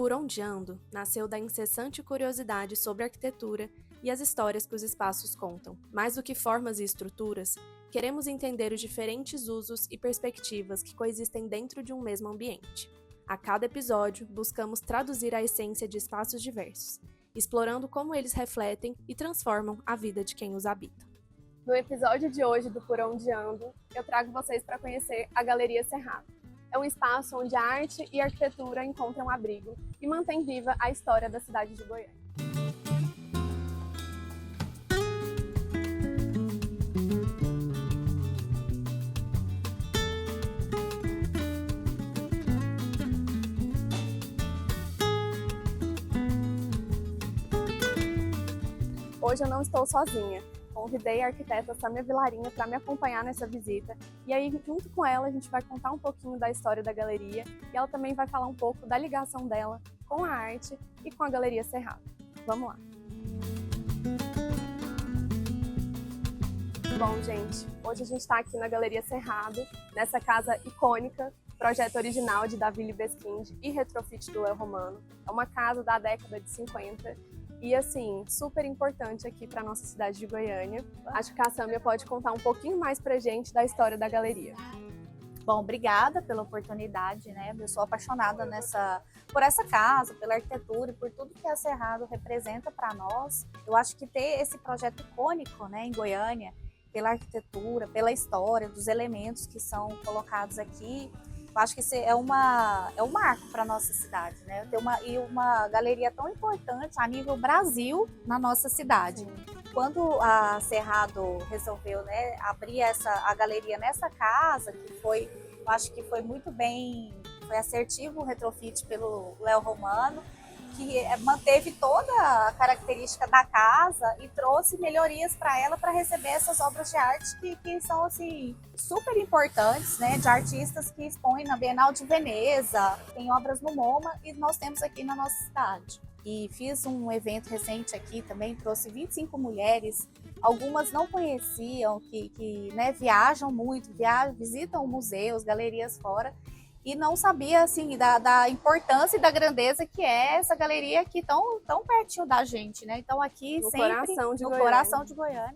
Por Onde Ando nasceu da incessante curiosidade sobre arquitetura e as histórias que os espaços contam. Mais do que formas e estruturas, queremos entender os diferentes usos e perspectivas que coexistem dentro de um mesmo ambiente. A cada episódio, buscamos traduzir a essência de espaços diversos, explorando como eles refletem e transformam a vida de quem os habita. No episódio de hoje do Por Onde Ando, eu trago vocês para conhecer a Galeria Cerrado. É um espaço onde a arte e a arquitetura encontram abrigo e mantém viva a história da cidade de Goiânia. Hoje eu não estou sozinha. Convidei a arquiteta Sâmia Vilarinha para me acompanhar nessa visita e aí, junto com ela, a gente vai contar um pouquinho da história da galeria e ela também vai falar um pouco da ligação dela com a arte e com a Galeria Cerrado. Vamos lá! Bom, gente, hoje a gente está aqui na Galeria Cerrado, nessa casa icônica, projeto original de Davi Libeskind e retrofit do Léo Romano. É uma casa da década de 50 e, assim, super importante aqui para nossa cidade de Goiânia. Acho que a Sâmia pode contar um pouquinho mais pra gente da história da galeria. Bom, obrigada pela oportunidade, né? Eu sou apaixonada por essa casa, pela arquitetura e por tudo que a Cerrado representa para nós. Eu acho que ter esse projeto icônico, né, em Goiânia, pela arquitetura, pela história, dos elementos que são colocados aqui, eu acho que isso é um marco para a nossa cidade, né? Ter uma galeria tão importante a nível Brasil na nossa cidade. Sim. Quando a Cerrado resolveu, né, abrir a galeria nessa casa, eu acho que foi muito bem, foi assertivo o retrofit pelo Léo Romano, que manteve toda a característica da casa e trouxe melhorias para ela para receber essas obras de arte que são assim super importantes, né, de artistas que expõem na Bienal de Veneza, tem obras no MoMA e nós temos aqui na nossa cidade. E fiz um evento recente aqui também, trouxe 25 mulheres, algumas não conheciam, que né, viajam muito, visitam museus, galerias fora, e não sabia assim da importância e da grandeza que é essa galeria aqui tão pertinho da gente, né? Então aqui No sempre coração de no Goiânia. coração de Goiânia.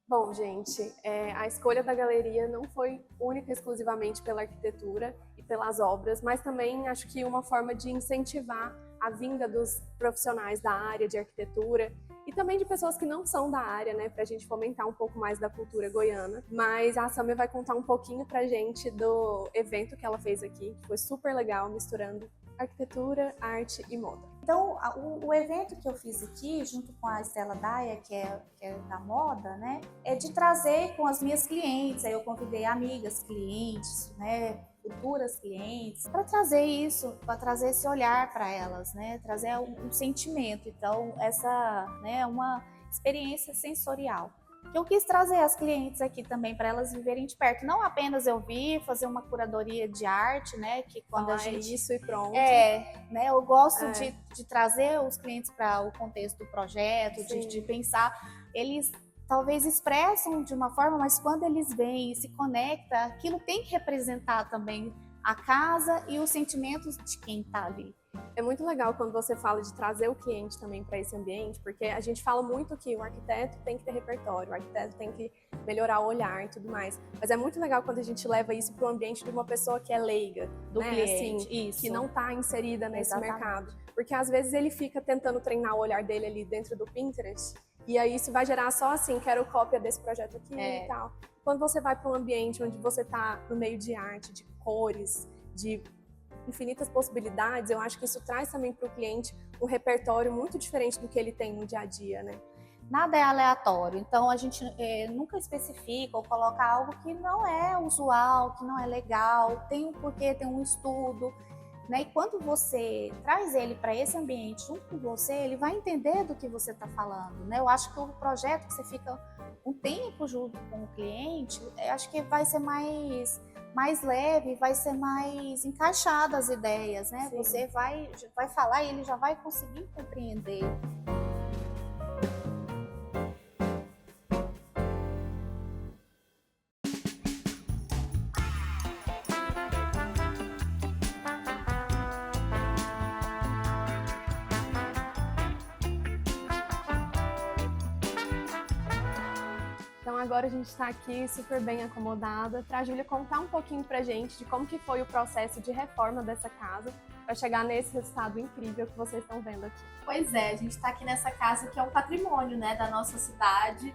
Bom, gente, a escolha da galeria não foi única e exclusivamente pela arquitetura e pelas obras, mas também acho que uma forma de incentivar a vinda dos profissionais da área de arquitetura e também de pessoas que não são da área, né, para a gente fomentar um pouco mais da cultura goiana. Mas a Sâmia vai contar um pouquinho pra gente do evento que ela fez aqui, que foi super legal, misturando arquitetura, arte e moda. Então, o evento que eu fiz aqui, junto com a Estela Daia, que é da moda, né, é de trazer com as minhas clientes. Aí eu convidei amigas, clientes, né, futuras clientes, para trazer isso, para trazer esse olhar para elas, né, trazer um sentimento. Então, essa, né, é uma experiência sensorial. Eu quis trazer as clientes aqui também para elas viverem de perto. Não apenas eu vir fazer uma curadoria de arte, né? Que quando a gente é isso e pronto. Né? Eu gosto de trazer os clientes para o contexto do projeto, de pensar. Eles talvez expressam de uma forma, mas quando eles vêm e se conectam, aquilo tem que representar também a casa e os sentimentos de quem está ali. É muito legal quando você fala de trazer o cliente também para esse ambiente, porque a gente fala muito que o arquiteto tem que ter repertório, o arquiteto tem que melhorar o olhar e tudo mais. Mas é muito legal quando a gente leva isso para o ambiente de uma pessoa que é leiga, do né? cliente, assim, isso. Que não está inserida nesse Exatamente. mercado. Porque às vezes ele fica tentando treinar o olhar dele ali dentro do Pinterest, e aí isso vai gerar só assim, quero cópia desse projeto aqui e tal. Quando você vai para um ambiente onde você está no meio de arte, de cores, de infinitas possibilidades, eu acho que isso traz também para o cliente um repertório muito diferente do que ele tem no dia a dia, né? Nada é aleatório, então a gente nunca especifica ou coloca algo que não é usual, que não é legal, tem um porquê, tem um estudo. né? E quando você traz ele para esse ambiente junto com você, ele vai entender do que você está falando, né? Eu acho que o projeto que você fica um tempo junto com o cliente, eu acho que vai ser mais leve, vai ser mais encaixado as ideias, né? Sim. Você vai falar e ele já vai conseguir compreender. Então agora a gente está aqui super bem acomodada para a Júlia contar um pouquinho para a gente de como que foi o processo de reforma dessa casa para chegar nesse resultado incrível que vocês estão vendo aqui. Pois é, a gente está aqui nessa casa que é um patrimônio, né, da nossa cidade,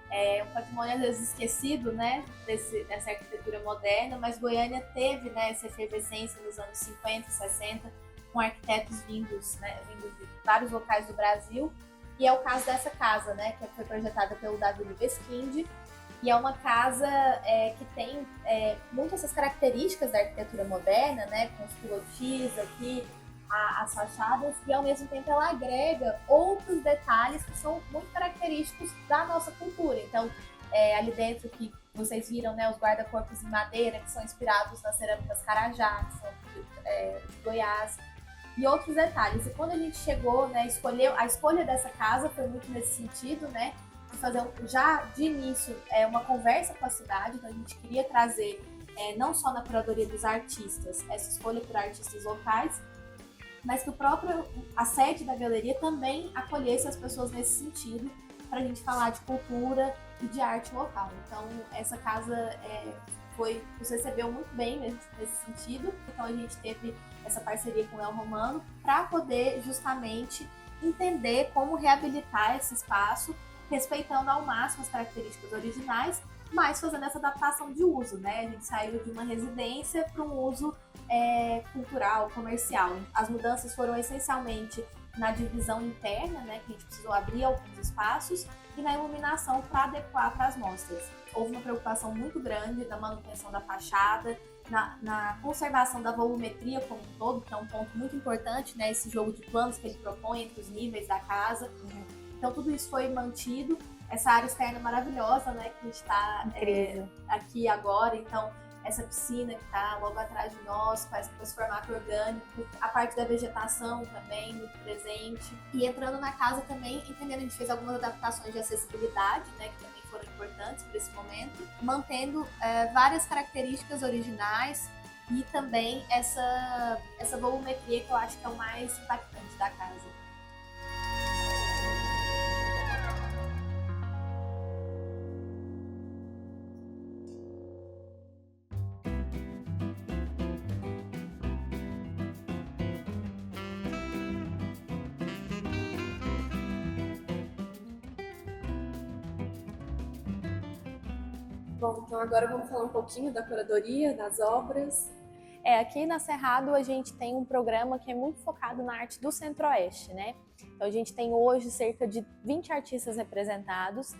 é um patrimônio às vezes esquecido, né, dessa arquitetura moderna, mas Goiânia teve, né, essa efervescência nos anos 50, 60, com arquitetos vindos de vários locais do Brasil. E é o caso dessa casa, né, que foi projetada pelo Davi Libeskind. E é uma casa que tem muito essas características da arquitetura moderna, né, com os pilotis aqui, as fachadas, e ao mesmo tempo ela agrega outros detalhes que são muito característicos da nossa cultura. Então, ali dentro que vocês viram, né, os guarda-corpos em madeira, que são inspirados nas cerâmicas Carajá, que são de Goiás, e outros detalhes. E quando a gente chegou, né, a escolha dessa casa foi muito nesse sentido, né, de fazer já de início uma conversa com a cidade. Então a gente queria trazer não só na curadoria dos artistas essa escolha por artistas locais, mas que a sede da galeria também acolhesse as pessoas nesse sentido, para a gente falar de cultura e de arte local. Então essa casa nos recebeu muito bem nesse sentido. Então a gente teve essa parceria com o El Romano para poder justamente entender como reabilitar esse espaço, respeitando ao máximo as características originais, mas fazendo essa adaptação de uso, né? A gente saiu de uma residência para um uso cultural, comercial. As mudanças foram essencialmente na divisão interna, né, que a gente precisou abrir alguns espaços, e na iluminação para adequar para as mostras. Houve uma preocupação muito grande na manutenção da fachada, na conservação da volumetria como um todo, que é um ponto muito importante, né, esse jogo de planos que ele propõe entre os níveis da casa. Então tudo isso foi mantido. Essa área externa maravilhosa, né, que a gente está aqui agora. Então essa piscina que está logo atrás de nós, com esse formato orgânico, a parte da vegetação também muito presente. E entrando na casa também, entendendo, a gente fez algumas adaptações de acessibilidade, né, que também foram importantes para esse momento, mantendo várias características originais e também essa volumetria que eu acho que é o mais impactante da casa. Bom, então agora vamos falar um pouquinho da curadoria, das obras. Aqui na Cerrado a gente tem um programa que é muito focado na arte do Centro-Oeste, né? Então a gente tem hoje cerca de 20 artistas representados,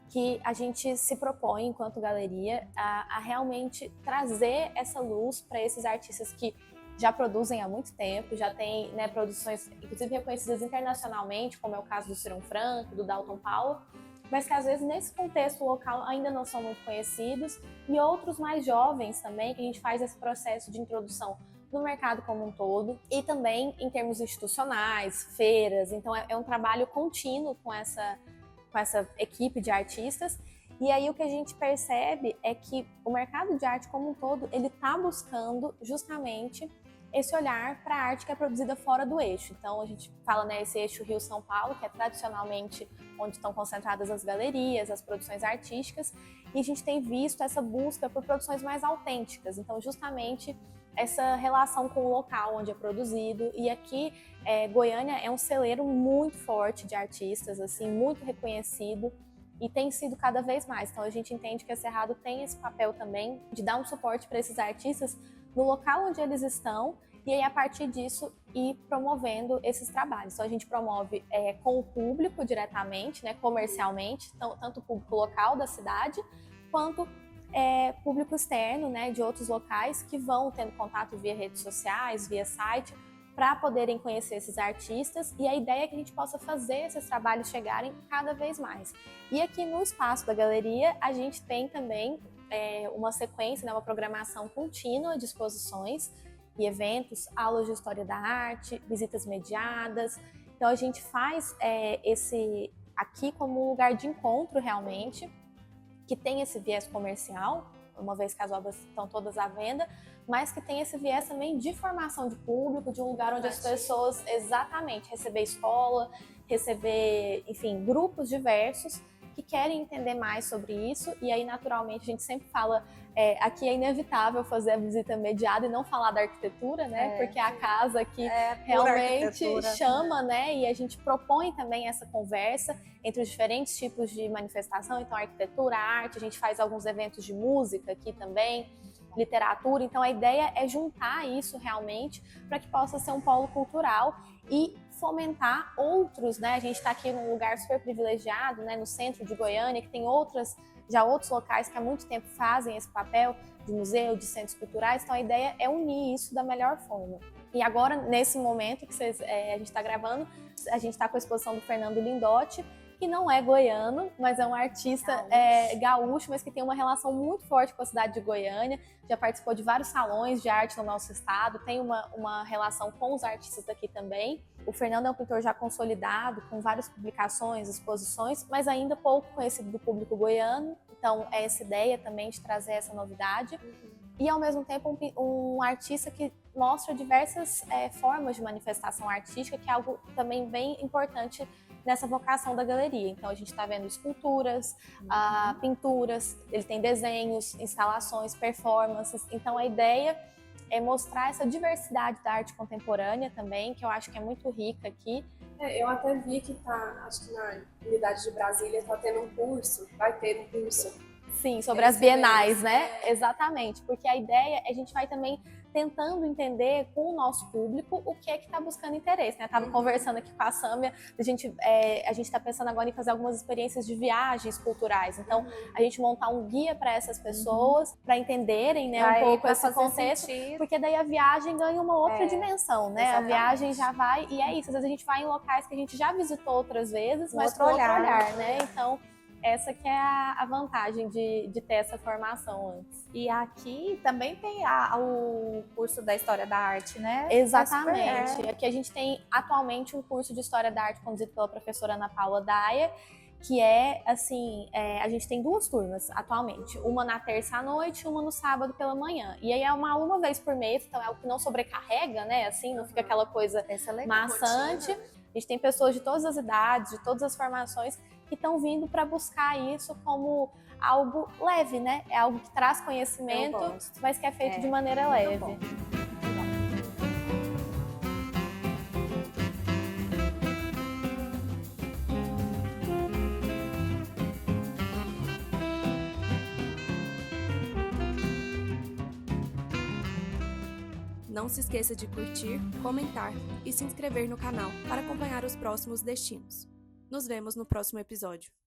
que a gente se propõe, enquanto galeria, a realmente trazer essa luz para esses artistas que já produzem há muito tempo, já tem, né, produções inclusive reconhecidas internacionalmente, como é o caso do Cyrano Franco, do Dalton Powell, mas que às vezes nesse contexto local ainda não são muito conhecidos, e outros mais jovens também, que a gente faz esse processo de introdução no mercado como um todo, e também em termos institucionais, feiras. Então é um trabalho contínuo com essa equipe de artistas. E aí o que a gente percebe é que o mercado de arte como um todo, ele está buscando justamente esse olhar para a arte que é produzida fora do eixo. Então a gente fala, né, esse eixo Rio-São Paulo, que é tradicionalmente onde estão concentradas as galerias, as produções artísticas, e a gente tem visto essa busca por produções mais autênticas. Então justamente essa relação com o local onde é produzido. E aqui Goiânia é um celeiro muito forte de artistas, assim, muito reconhecido, e tem sido cada vez mais. Então a gente entende que a Cerrado tem esse papel também de dar um suporte para esses artistas no local onde eles estão, e aí a partir disso ir promovendo esses trabalhos. Então a gente promove com o público diretamente, né, comercialmente, tanto o público local da cidade, quanto público externo, né, de outros locais que vão tendo contato via redes sociais, via site, para poderem conhecer esses artistas, e a ideia é que a gente possa fazer esses trabalhos chegarem cada vez mais. E aqui no espaço da galeria a gente tem também uma sequência, né, uma programação contínua de exposições e eventos, aulas de história da arte, visitas mediadas. Então a gente faz esse aqui como um lugar de encontro realmente, que tem esse viés comercial, uma vez que as obras estão todas à venda, mas que tem esse viés também de formação de público, de um lugar onde as pessoas, exatamente, receber escola, receber, enfim, grupos diversos que querem entender mais sobre isso. E aí, naturalmente, a gente sempre fala, aqui é inevitável fazer a visita mediada e não falar da arquitetura, né? Porque a casa aqui realmente chama, né? E a gente propõe também essa conversa entre os diferentes tipos de manifestação. Então, arquitetura, arte, a gente faz alguns eventos de música aqui também, literatura. Então a ideia é juntar isso realmente para que possa ser um polo cultural e fomentar outros, né? A gente está aqui num lugar super privilegiado, né? No centro de Goiânia, que tem outros locais que há muito tempo fazem esse papel de museu, de centros culturais. Então a ideia é unir isso da melhor forma. E agora, nesse momento que a gente está gravando, a gente está com a exposição do Fernando Lindotti, que não é goiano, mas é um artista gaúcho, mas que tem uma relação muito forte com a cidade de Goiânia, já participou de vários salões de arte no nosso estado, tem uma relação com os artistas daqui também. O Fernando é um pintor já consolidado, com várias publicações, exposições, mas ainda pouco conhecido do público goiano, então é essa ideia também de trazer essa novidade. E, ao mesmo tempo, um artista que mostra diversas formas de manifestação artística, que é algo também bem importante nessa vocação da galeria. Então a gente está vendo esculturas, pinturas, ele tem desenhos, instalações, performances. Então a ideia é mostrar essa diversidade da arte contemporânea também, que eu acho que é muito rica aqui. Eu até vi que acho que na unidade de Brasília vai ter um curso. Sim, sobre as bienais, né? Exatamente, porque a ideia é a gente vai também tentando entender com o nosso público o que é que está buscando interesse, né? Eu tava conversando aqui com a Sâmia, a gente está pensando agora em fazer algumas experiências de viagens culturais, então a gente montar um guia para essas pessoas, para entenderem, né, um pouco esse contexto, porque daí a viagem ganha uma outra dimensão, né? Exatamente. A viagem já vai, e é isso, às vezes a gente vai em locais que a gente já visitou outras vezes, mas com outro olhar, né? Então essa que é a vantagem de ter essa formação antes. E aqui também tem o curso da História da Arte, né? Exatamente. Aqui a gente tem atualmente um curso de História da Arte conduzido pela professora Ana Paula Daia, que a gente tem 2 turmas atualmente, uma na terça à noite e uma no sábado pela manhã. E aí é uma vez por mês, então é o que não sobrecarrega, né? Assim, não fica aquela coisa maçante. A gente tem pessoas de todas as idades, de todas as formações, que estão vindo para buscar isso como algo leve, né? É algo que traz conhecimento, mas que é feito de maneira leve. Bom. Não se esqueça de curtir, comentar e se inscrever no canal para acompanhar os próximos destinos. Nos vemos no próximo episódio.